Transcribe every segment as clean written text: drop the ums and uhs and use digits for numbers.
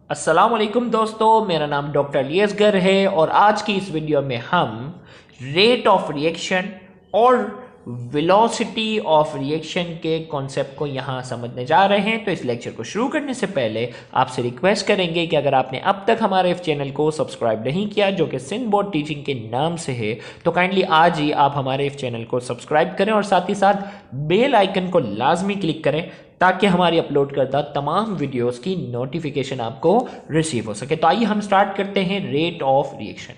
अस्सलामुअलैकुम दोस्तों, मेरा नाम डॉक्टर अलियसगर है और आज की इस वीडियो में हम रेट ऑफ रिएक्शन और वेलोसिटी ऑफ रिएक्शन के कॉन्सेप्ट को यहाँ समझने जा रहे हैं। तो इस लेक्चर को शुरू करने से पहले आपसे रिक्वेस्ट करेंगे कि अगर आपने अब तक हमारे इस चैनल को सब्सक्राइब नहीं किया, जो कि सिंध बोर्ड टीचिंग के नाम से है, तो काइंडली आज ही आप हमारे इस चैनल को सब्सक्राइब करें और साथ ही साथ बेल आइकन को लाजमी क्लिक करें ताकि हमारी अपलोड करदा तमाम वीडियोस की नोटिफिकेशन आपको रिसीव हो सके। तो आइए हम स्टार्ट करते हैं रेट ऑफ रिएक्शन।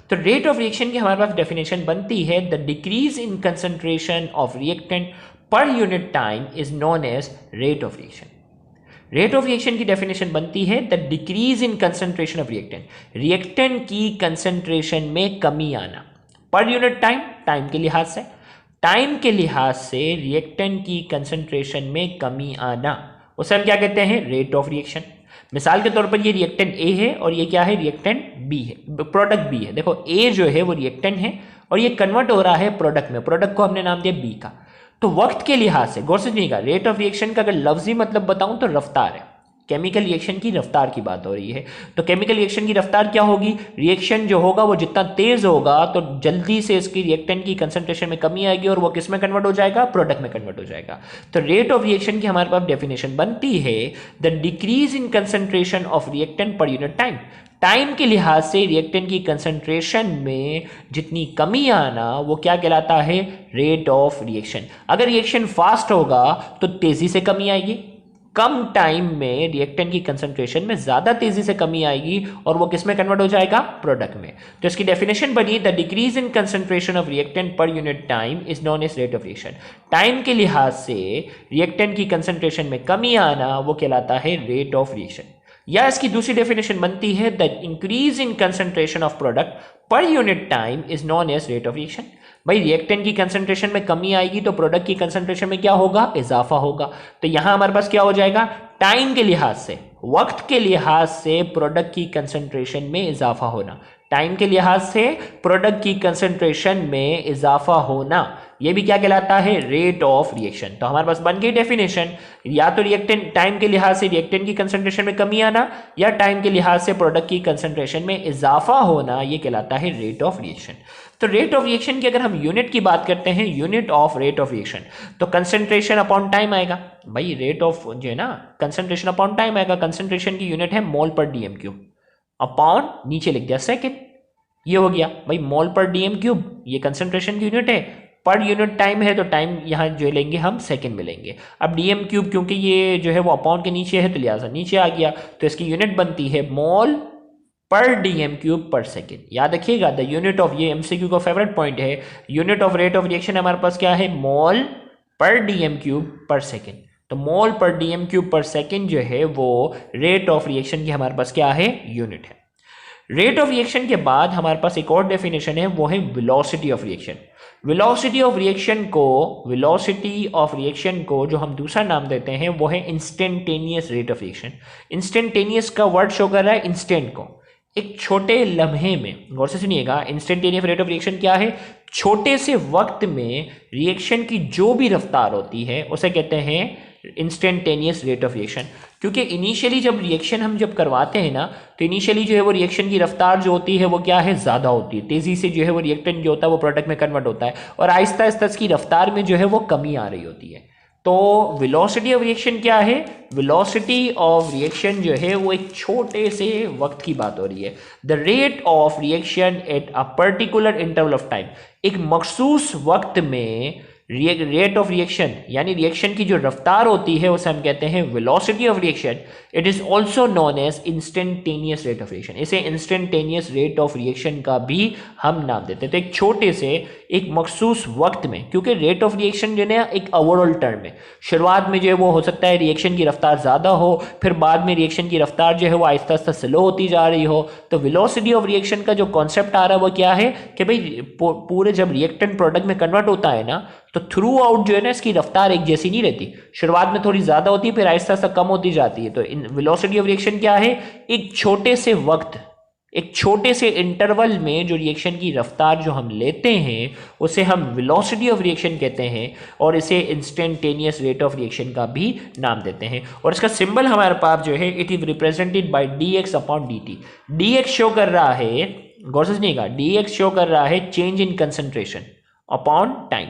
तो रेट ऑफ रिएक्शन की हमारे पास डेफिनेशन बनती है, the decrease in concentration of reactant per unit time is known as rate of reaction. Rate of reaction की डेफिनेशन बनती है, the decrease in concentration of reactant, reactant की कंसंट्रेशन में कमी आना पर यूनिट टाइम, टाइम के लिहाज से, टाइम के लिहाज से रिएक्टेंट की कंसंट्रेशन में कमी आना, उसे हम क्या कहते हैं? Rate of reaction. मिसाल के तौर पर ये रिएक्टेंट ए है और ये क्या है? रिएक्टेंट बी है, प्रोडक्ट बी है। देखो ए जो है वो रिएक्टेंट है और ये कन्वर्ट हो रहा है प्रोडक्ट में, प्रोडक्ट को हमने नाम दिया बी का। तो वक्त के लिहाज से गौर से सुनिएगा, रेट ऑफ रिएक्शन का अगर लफ्जी मतलब बताऊं तो रफ्तार है। केमिकल रिएक्शन की रफ्तार की बात हो रही है। तो केमिकल रिएक्शन की रफ्तार क्या होगी? रिएक्शन जो होगा वो जितना तेज होगा तो जल्दी से इसकी रिएक्टेंट की कंसंट्रेशन में कमी आएगी और वो किस में कन्वर्ट हो जाएगा? प्रोडक्ट में कन्वर्ट हो जाएगा। तो रेट ऑफ रिएक्शन की हमारे पास डेफिनेशन बनती है, the decrease in concentration of reactant per unit time, time के लिहाज से रिएक्टेंट की कंसंट्रेशन में जितनी कमी आना वो क्या कहलाता है? Rate of reaction. अगर रिएक्शन फास्ट होगा तो तेजी से कमी आएगी, कम टाइम में रिएक्टेंट की कंसंट्रेशन में ज्यादा तेजी से कमी आएगी और वो किस में कन्वर्ट हो जाएगा? प्रोडक्ट में। तो इसकी डेफिनेशन बनी, the decrease in concentration of reactant per unit time is known as rate of reaction. Time के लिहाज से रिएक्टेंट की कंसंट्रेशन में कमी आना वो कहलाता है रेट ऑफ रिएक्शन। या इसकी दूसरी डेफिनेशन बनती है, the increase in concentration of product per unit time is known as rate of reaction. भाई रिएक्टेंट की कंसंट्रेशन में कमी आएगी तो प्रोडक्ट की कंसंट्रेशन में क्या होगा? इजाफा होगा। तो यहां हमारे पास क्या हो जाएगा? टाइम के लिहाज से, वक्त के लिहाज से प्रोडक्ट की कंसंट्रेशन में इजाफा होना, टाइम के लिहाज से प्रोडक्ट की कंसंट्रेशन में इजाफा होना, ये भी क्या कहलाता है? Rate of reaction. तो हमारे पास बन गई डेफिनेशन, या तो रिएक्टेंट टाइम के लिहाज से रिएक्टेंट की कंसंट्रेशन में कमी आना या टाइम के लिहाज से प्रोडक्ट की कंसंट्रेशन में इजाफा होना, ये कहलाता है रेट ऑफ रिएक्शन। तो रेट ऑफ रिएक्शन की अगर हम यूनिट की बात करते हैं, unit of rate of reaction, तो कंसंट्रेशन अपॉन टाइम आएगा। भाई रेट ऑफ जो है ना, कंसंट्रेशन अपॉन टाइम आएगा। कंसंट्रेशन की यूनिट है मोल पर डीएम क्यूब, अपॉन नीचे लिख दिया सेकेंड, ये हो गया। भाई मोल पर डीएम क्यूब ये कंसंट्रेशन की यूनिट है, पर यूनिट टाइम है तो टाइम यहाँ जो लेंगे हम सेकंड में लेंगे। अब डीएम क्यूब क्योंकि ये जो है वो अपॉन के नीचे है तो लिहाजा नीचे आ गया, तो इसकी यूनिट बनती है मोल पर डीएम क्यूब पर सेकेंड। याद रखिएगा, द यूनिट ऑफ, ये एमसीक्यू का फेवरेट पॉइंट है, unit of rate of reaction हमारे पास क्या है? मोल पर डीएम क्यूब पर सेकेंड। तो मोल पर डीएम क्यूब पर सेकेंड जो है वो रेट ऑफ रिएक्शन की हमारे पास क्या है? यूनिट है। रेट ऑफ रिएक्शन के बाद हमारे पास एक और डेफिनेशन है, वो है velocity of reaction. Velocity of reaction को, वेलोसिटी ऑफ रिएक्शन को जो हम दूसरा नाम देते हैं वो है instantaneous rate of reaction. Instantaneous का वर्ड शो कर रहा है इंस्टेंट को, एक छोटे लम्हे में। गौर से सुनिएगा, इंस्टेंटेनियस रेट ऑफ रिएक्शन क्या है? छोटे से वक्त में रिएक्शन की जो भी रफ्तार होती है उसे कहते हैं इंस्टेंटेनियस रेट ऑफ रिएक्शन। क्योंकि इनिशियली जब रिएक्शन हम जब करवाते हैं ना, तो इनिशियली जो है वो रिएक्शन की रफ्तार जो होती है वो क्या है? ज़्यादा होती है, तेज़ी से जो है वो रिएक्टेंट जो होता है वो प्रोडक्ट में कन्वर्ट होता है, और आहिस्ता आहिस्ता इसकी रफ्तार में जो है वो कमी आ रही होती है। तो वेलोसिटी ऑफ रिएक्शन क्या है? वेलोसिटी ऑफ रिएक्शन जो है वो एक छोटे से वक्त की बात हो रही है। The rate of reaction at a particular interval of time, एक मखसूस वक्त में रेट ऑफ रिएक्शन यानी रिएक्शन की जो रफ्तार होती है उसे हम कहते हैं velocity of reaction. It is also known as instantaneous rate of reaction. इसे इंस्टेंटेनियस रेट ऑफ रिएक्शन का भी हम नाम देते हैं। तो एक छोटे से एक मखसूस वक्त में, क्योंकि रेट ऑफ रिएक्शन जो है एक ओवरऑल टर्म है, शुरुआत में जो है वो हो सकता है रिएक्शन की रफ्तार ज़्यादा हो, फिर बाद में रिएक्शन की रफ्तार जो है वो आहिस्ता आहिस्ता स्लो होती जा रही हो। तो वेलोसिटी ऑफ रिएक्शन का जो कॉन्सेप्ट आ रहा है वो क्या है कि भाई पूरे जब रिएक्टेंट प्रोडक्ट में कन्वर्ट होता है ना, तो थ्रू आउट जो है ना इसकी रफ्तार एक जैसी नहीं रहती, शुरुआत में थोड़ी ज़्यादा होती है फिर आहिस्ता आहिस्ता कम होती जाती है। तो वेलोसिटी ऑफ रिएक्शन क्या है? एक छोटे से वक्त एक छोटे से इंटरवल में जो रिएक्शन की रफ्तार जो हम लेते हैं उसे हम वेलोसिटी ऑफ रिएक्शन कहते हैं और इसे इंस्टेंटेनियस रेट ऑफ रिएक्शन का भी नाम देते हैं। और इसका सिंबल हमारे पास जो है it is represented by dx upon dt। dx show कर रहा है, गौर से सुनिएगा, dx शो कर रहा है change in concentration upon time.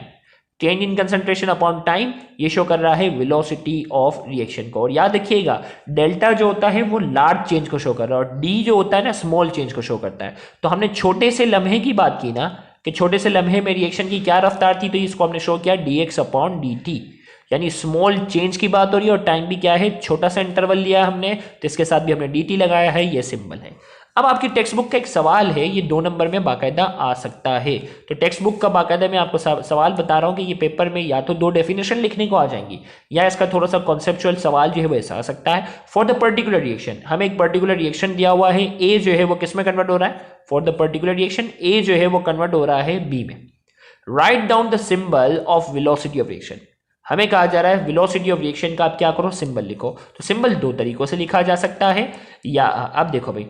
Change in concentration upon time ये शो कर रहा है वेलोसिटी ऑफ रिएक्शन को। और याद रखिएगा डेल्टा जो होता है वो लार्ज चेंज को शो कर रहा है और डी जो होता है ना स्मॉल चेंज को शो करता है। तो हमने छोटे से लम्हे की बात की ना कि छोटे से लम्हे में रिएक्शन की क्या रफ्तार थी, तो इसको हमने शो किया dx अपॉन dt, यानी स्मॉल चेंज की बात हो रही है और टाइम भी क्या है, छोटा सा इंटरवल लिया हमने, तो इसके साथ भी हमने dt लगाया है, ये सिंबल है। अब आपकी टेक्स्ट बुक का एक सवाल है, ये 2 नंबर में बाकायदा आ सकता है। तो टेक्स्ट बुक का बाकायदा मैं आपको सवाल बता रहा हूं कि ये पेपर में या तो 2 डेफिनेशन लिखने को आ जाएंगी या इसका थोड़ा सा कॉन्सेप्चुअल सवाल जो है वो ऐसा आ सकता है। फॉर द पर्टिकुलर रिएक्शन, हमें एक पर्टिकुलर रिएक्शन दिया हुआ है, ए जो है वो किस में कन्वर्ट हो रहा है, फॉर द पर्टिकुलर रिएक्शन ए जो है वो कन्वर्ट हो रहा है बी में। Write down the symbol of velocity of reaction. हमें कहा जा रहा है वेलोसिटी ऑफ रिएक्शन का आप क्या करो, सिंबल लिखो। तो सिंबल 2 तरीकों से लिखा जा सकता है, या अब देखो भाई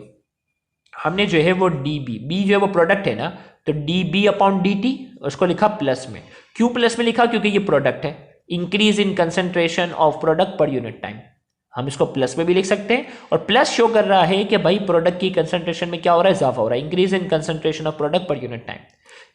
हमने जो है वो dB, B जो है वो प्रोडक्ट है ना, तो dB अपॉन dt उसको लिखा प्लस में। क्यों प्लस में लिखा, क्योंकि ये प्रोडक्ट है, increase in concentration of product per unit time. हम इसको प्लस में भी लिख सकते हैं और प्लस शो कर रहा है कि भाई प्रोडक्ट की कंसंट्रेशन में क्या हो रहा है, इजाफा हो रहा है, increase in concentration of product per unit time.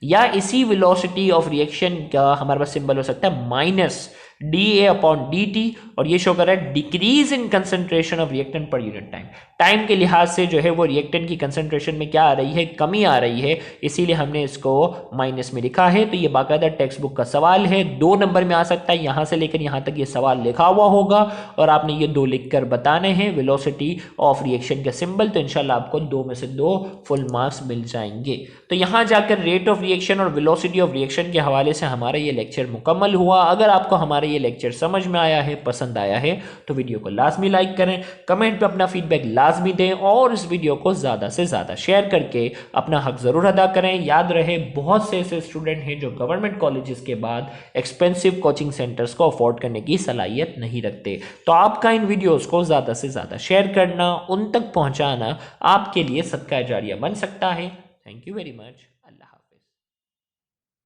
या इसी वेलोसिटी ऑफ रिएक्शन का हमारे पास सिंबल हो सकता है माइनस dA अपॉन dt और ये शो कर रहा है decrease in concentration of reactant per unit time. Time के लिहाज से जो है वो रिएक्टेंट की कंसंट्रेशन में क्या आ रही है, कमी आ रही है, इसीलिए हमने इसको माइनस में लिखा है। तो ये बाकायदा टेक्स्ट बुक का सवाल है, 2 नंबर में आ सकता है, यहां से लेकर यहां तक ये सवाल लिखा हुआ होगा और आपने ये 2 लिखकर बताने हैं वेलोसिटी ऑफ रिएक्शन के सिंबल। तो इंशाल्लाह आपको 2 में से 2 फुल मार्क्स मिल जाएंगे। तो यहां जाकर रेट ऑफ रिएक्शन और वेलोसिटी ऑफ रिएक्शन के हवाले से हमारा ये लेक्चर मुकम्मल हुआ। अगर आपको हमारा ये लेक्चर समझ में आया है, पसंद आया है, तो वीडियो को लाजमी लाइक करें, कमेंट पे अपना फीडबैक लाजमी दें और इस वीडियो को ज़्यादा से ज़्यादा शेयर करके अपना हक ज़रूर अदा करें। याद रहे बहुत से ऐसे स्टूडेंट हैं जो गवर्नमेंट कॉलेजेस के बाद एक्सपेंसिव कोचिंग सेंटर्स को अफोर्ड करने की सलाहियत नहीं रखते। तो आपका इन वीडियोज़ को ज़्यादा से ज़्यादा शेयर करना, उन तक पहुँचाना आपके लिए सदका जारिया बन सकता है। Thank you very much.